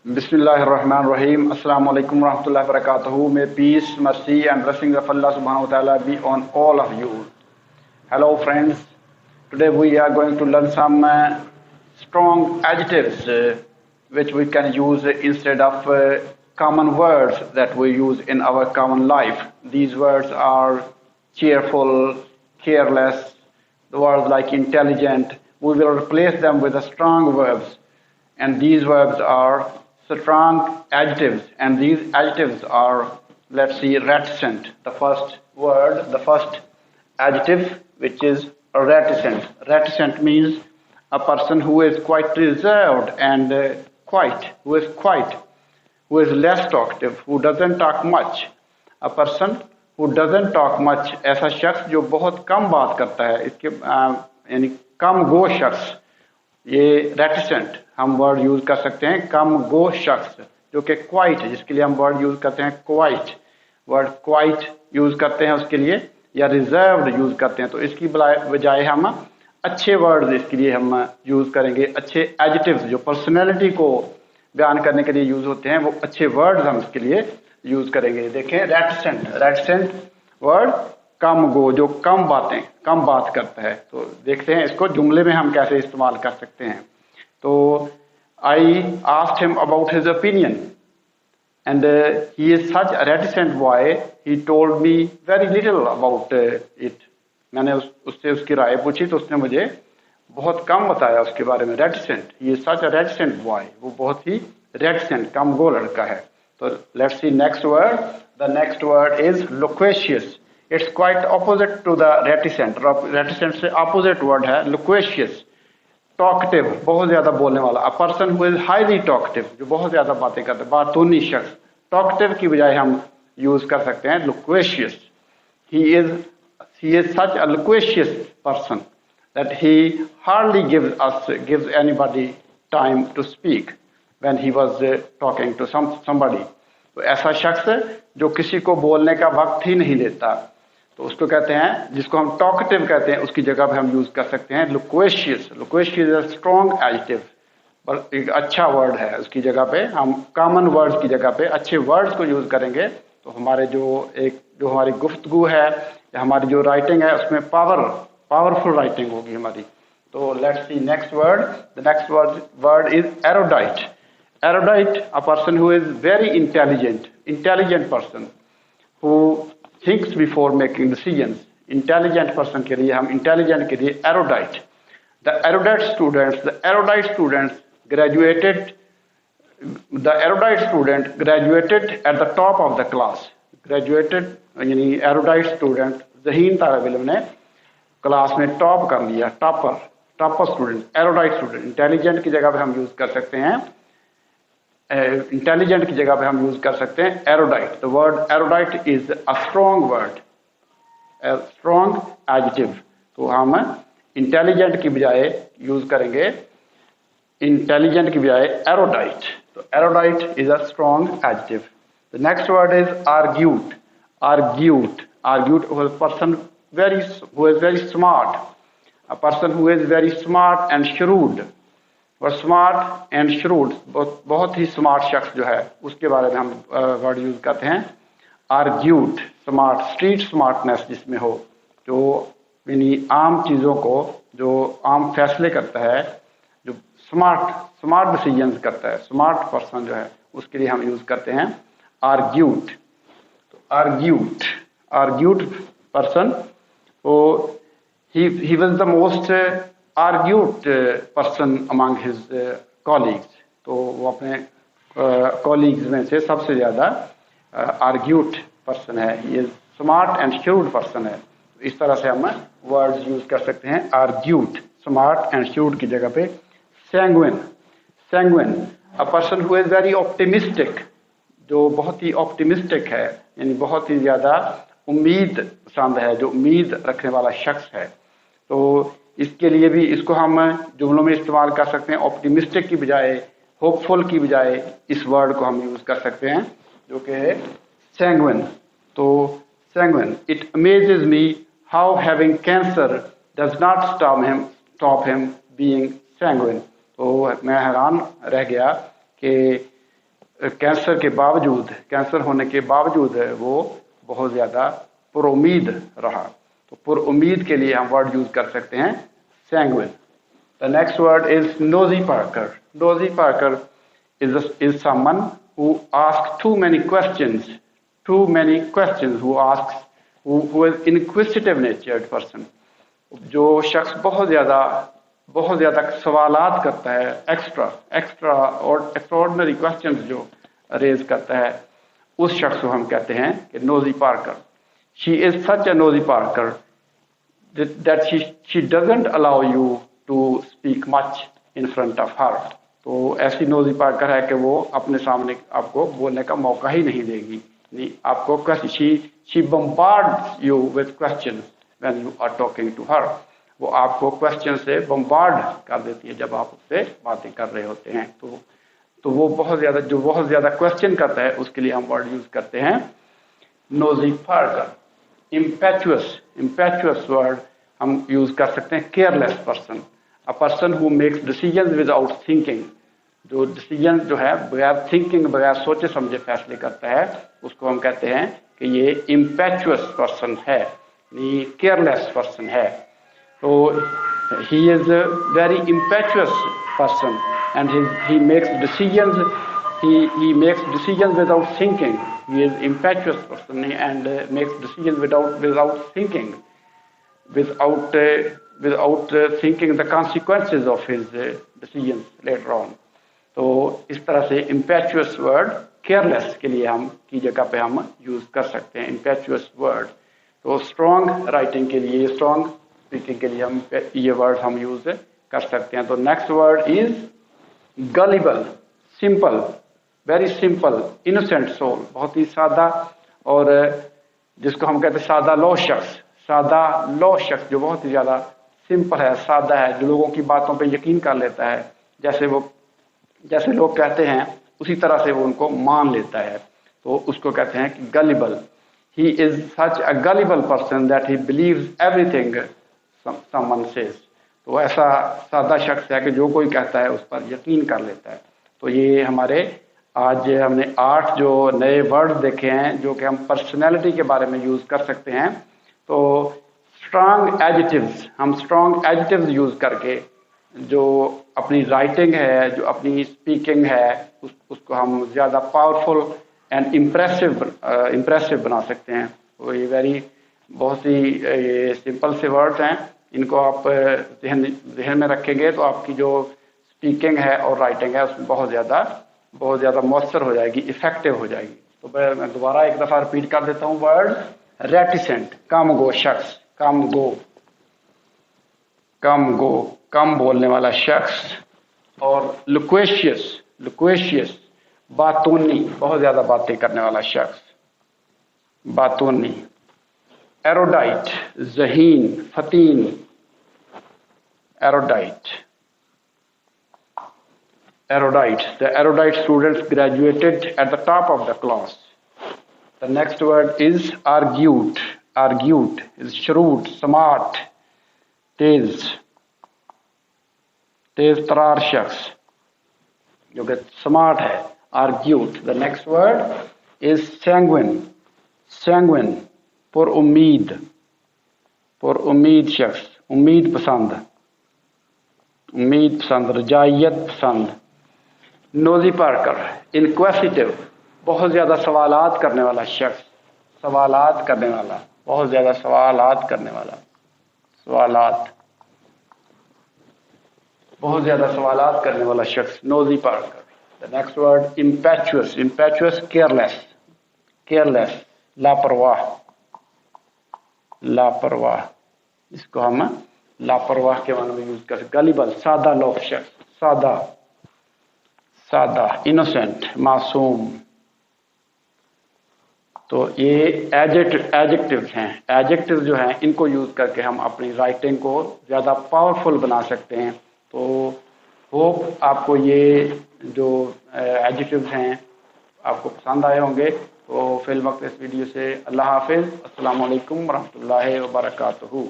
Bismillahirrahmanirrahim. Assalamu alaikum warahmatullahi wabarakatuh. May peace, mercy and blessings of Allah subhanahu wa ta'ala be on all of you. Hello friends. Today we are going to learn some strong adjectives which we can use instead of common words that we use in our common life. These words are cheerful, careless, the words like intelligent. We will replace them with the strong verbs. And these verbs are strong adjectives, and these adjectives are, let's see, reticent. The first word, the first adjective, which is reticent. Reticent means a person who is quite reserved and quiet, who is less talkative, who doesn't talk much. A person who doesn't talk much, ऐसा शख्स जो बहुत कम बात करता है, इसके यानी कम गो शख्स, ये रेटिसेंट हम वर्ड यूज कर सकते हैं. कम गो शख्स जो कि क्वाइट है, जिसके लिए हम वर्ड यूज करते हैं क्वाइट. वर्ड क्वाइट यूज करते हैं उसके लिए, या रिजर्व्ड यूज करते हैं. तो इसकी बजाय हम अच्छे वर्ड इसके लिए हम यूज करेंगे. अच्छे एडजेक्टिव्स जो पर्सनैलिटी को बयान करने के लिए यूज होते हैं, वो अच्छे वर्ड्स हम इसके लिए यूज करेंगे. देखें, रेटिसेंट वर्ड कम गो, जो कम बात करता है. तो देखते हैं इसको जुमले में हम कैसे इस्तेमाल कर सकते हैं. तो I asked him about his opinion and he is such a reticent boy, he told me very little about it. मैंने उससे उसकी राय पूछी तो उसने मुझे बहुत कम बताया उसके बारे में. Reticent, he is such a reticent boy, वो बहुत ही रेटिसेंट, कम गो लड़का है. तो let's see next word. The next word is loquacious. It's quite opposite to the reticent. Reticent से opposite word है loquacious. Talkative, बहुत ज्यादा बोलने वाला. A person who is highly talkative, जो बहुत ज्यादा बातें करता है, बातूनी शख्स. Talkative की बजाय हम यूज कर सकते हैं loquacious. He is such a loquacious person that he hardly gives anybody time to speak when he was talking to somebody. तो ऐसा शख्स जो किसी को बोलने का वक्त ही नहीं लेता, तो उसको कहते हैं, जिसको हम टॉकेटिव कहते हैं, उसकी जगह पे हम यूज कर सकते हैं लोक्वेशियस. लोक्वेशियस इज स्ट्रॉन्ग एडजेक्टिव, पर एक अच्छा वर्ड है. उसकी जगह पे हम कॉमन वर्ड्स की जगह पे अच्छे वर्ड्स को यूज करेंगे. तो हमारे जो हमारी गुफ्तगू है या हमारी जो राइटिंग है, उसमें पावरफुल राइटिंग होगी हमारी. तो let's see next word. The next word is एरोडाइट. Erudite, a person who is very intelligent person who thinks before making decisions. Intelligent person के लिए हम intelligent के लिए erudite. The erudite student graduated at the top of the class. Graduated यानी erudite student, ज़हीन तालिब इल्म ने class में top कर लिया. Topper student, erudite student. Intelligent की जगह पे हम यूज कर सकते हैं इंटेलिजेंट की जगह पे हम यूज कर सकते हैं एरोडाइट. The word एरोडाइट is a strong word, strong adjective. तो हम इंटेलिजेंट की बजाय यूज करेंगे इंटेलिजेंट की बजाय एरोडाइट. तो erudite is a strong adjective. The next word is argute. A person who is very smart, a person who is very smart and shrewd. और smart and shrewd, बहुत ही smart शख्स जो है, उसके बारे में हम वर्ड यूज करते हैं आर्ग्यूट. स्मार्ट, स्ट्रीट स्मार्टनेस जिसमें हो, जो यानी आम चीज़ों को, जो आम फैसले करता है, जो स्मार्ट डिसीजंस करता है, स्मार्ट पर्सन जो है, उसके लिए हम यूज करते हैं आर्ग्यूट. तो आर्ग्यूट पर्सन, वो he was the most argued person among his colleagues. तो वो अपने colleagues में से सबसे ज़्यादा argued person है. ये smart and shrewd person है. इस तरह से हम words use कर सकते हैं argued. smart and shrewd की जगह पे sanguine, a person who is very optimistic, जो बहुत ही optimistic है, यानी बहुत ही ज़्यादा उम्मीद पसंद है, जो उम्मीद रखने वाला शख्स है. तो इसके लिए भी इसको हम जुमलों में इस्तेमाल कर सकते हैं. ऑप्टिमिस्टिक की बजाय, होपफुल की बजाय इस वर्ड को हम यूज कर सकते हैं, जो कि है सैंग्विन. तो sanguine, it amazes me how having cancer does not stop him being sanguine. तो मैं हैरान रह गया कि कैंसर के बावजूद, कैंसर होने के बावजूद वो बहुत ज़्यादा पुरुमीद रहा। तो पुरुमीद के लिए हम वर्ड यूज़ कर सकते हैं sanguine. The next word is nosy Parker. Nosy Parker is someone who asks too many questions, who is inquisitive natured person. जो शख्स बहुत ज़्यादा सवालात करता है, एक्स्ट्राऑर्डिनरी क्वेश्चंस जो रेज करता है, उस शख्स को हम कहते हैं कि nosy Parker. She is such a nosy Parker that she doesn't allow you to speak much in front of her. तो ऐसी नोजी पार्कर है कि वो अपने सामने आपको बोलने का मौका ही नहीं देगी, नहीं आपको she bombards you with questions when you are talking to her. वो आपको क्वेश्चन से बम्बार्ड कर देती है जब आप उससे बातें कर रहे होते हैं। तो वो बहुत ज़्यादा क्वेश्चन करता है, उसके लिए हम वर्ड यूज करते हैं नोजी पार्कर। इम्पेचुअस वर्ड हम यूज कर सकते हैं careless person, a person who makes decisions without thinking. जो डिसीजन जो है बगैर थिंकिंग, बगैर सोचे समझे फैसले करता है, उसको हम कहते हैं कि ये इम्पेचुअस पर्सन है, ये केयरलेस पर्सन है। So he is a very impetuous person, and he makes decisions. He makes decisions without thinking. He is impetuous person and makes decisions without thinking, without thinking the consequences of his decisions later on. तो इस तरह से impetuous word careless के लिए हम की जगह पे हम यूज कर सकते हैं impetuous word। तो strong writing के लिए, strong स्पीकिंग के लिए हम ये वर्ड हम यूज कर सकते हैं। तो next word is gullible, simple, very simple, innocent soul, बहुत ही सादा, और जिसको हम कहते हैं सादा लो शख्स जो बहुत ही ज्यादा सिंपल है, सादा है, जो लोगों की बातों पे यकीन कर लेता है, जैसे लोग कहते हैं उसी तरह से वो उनको मान लेता है, तो उसको कहते हैं कि gullible. He is such a gullible person that he believes everything someone says। तो ऐसा सादा शख्स है कि जो कोई कहता है उस पर यकीन कर लेता है। तो ये हमारे आज हमने 8 जो नए वर्ड देखे हैं जो कि हम पर्सनैलिटी के बारे में यूज कर सकते हैं। तो स्ट्रांग एडजेक्टिव्स, हम स्ट्रांग एडजेक्टिव्स यूज करके जो अपनी राइटिंग है, जो अपनी स्पीकिंग है, उसको हम ज़्यादा पावरफुल एंड इम्प्रेसिव बना सकते हैं। तो ये बहुत ही सिंपल से वर्ड्स हैं, इनको आप जहन में रखेंगे तो आपकी जो स्पीकिंग है और राइटिंग है उसमें बहुत ज़्यादा मौसर हो जाएगी, इफेक्टिव हो जाएगी। तो मैं दोबारा एक दफ़ा रिपीट कर देता हूँ वर्ड रेटिसेंट, कम गो शख्स, कम बोलने वाला शख्स, और लुक्वेशियस, बातूनी, बहुत ज़्यादा बातें करने वाला शख्स, बातूनी। एरोडाइट, ज़हीन, फतीन, एरोडाइट। The erudite students graduated at the top of the class. The next word is argued is shrewd, smart, तेज तरार शख्स जो कि स्मार्ट है, argued। The next word is sanguine, पुरुम्मीद शख्स, उम्मीद पसंद, रजायत पसंद। नोजी पार्कर, इनक्वेसिटिव, बहुत ज़्यादा सवालात करने वाला शख्स, बहुत ज़्यादा सवालात करने वाला, बहुत ज़्यादा सवालात करने वाला शख्स, nosy parker. The next word impetuous, careless, लापरवाह, इसको हम लापरवाह के माने में यूज कर सकते। गलिबल, सादा लोग शख्स, सादा, इनोसेंट, मासूम। तो ये एडजेक्टिव्स हैं। एडजेक्टिव्स जो हैं इनको यूज करके हम अपनी राइटिंग को ज़्यादा पावरफुल बना सकते हैं। तो होप आपको ये जो एडजेक्टिव्स हैं आपको पसंद आए होंगे। तो फिल वक्त इस वीडियो से अल्लाह हाफिज़, अस्सलाम वालेकुम रहमतुल्लाहि व बरकातहू।